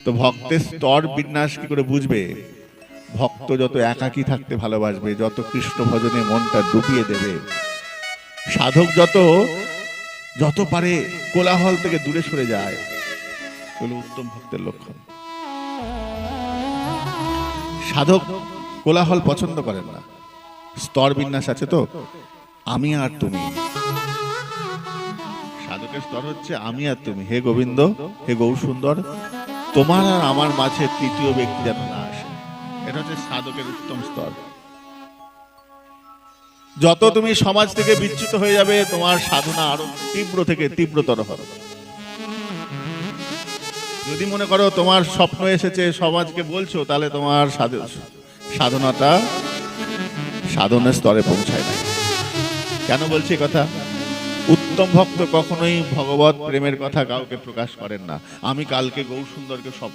তো ভক্তের স্তর বিন্যাস কি করে বুঝবে? ভক্ত যত একাকী থাকতে ভালোবাসবে, যত কৃষ্ণ ভজনে মনটা ডুবিয়ে দেবে, সাধক যত যত পারে কোলাহল থেকে দূরে সরে যায়, এগুলো উত্তম ভক্তের লক্ষণ। সাধক কোলাহল পছন্দ করেন না। স্তর বিন্যাস আছে তো, আমি আর তুমি। সাধকের স্তর হচ্ছে আমি আর তুমি। হে গোবিন্দ, হে গৌর সুন্দর, তোমার আর আমার মাঝে তৃতীয় ব্যক্তি যেন না আসে। এটা হচ্ছে সাধকের উত্তম স্তর। যত তুমি সমাজ থেকে বিচ্যুত হয়ে যাবে, তোমার সাধনা আরো তীব্র থেকে তীব্রতর হবে। যদি মনে করো তোমার স্বপ্ন এসেছে, সমাজকে বলছো, তাহলে তোমার সাধনাটা সাধনের স্তরে পৌঁছায় না। কেন বলছি কথা? উত্তম ভক্ত কখনোই ভগবত প্রেমের কথা কাউকে প্রকাশ করেন না। আমি কালকে গৌর সুন্দরকে স্বপ্ন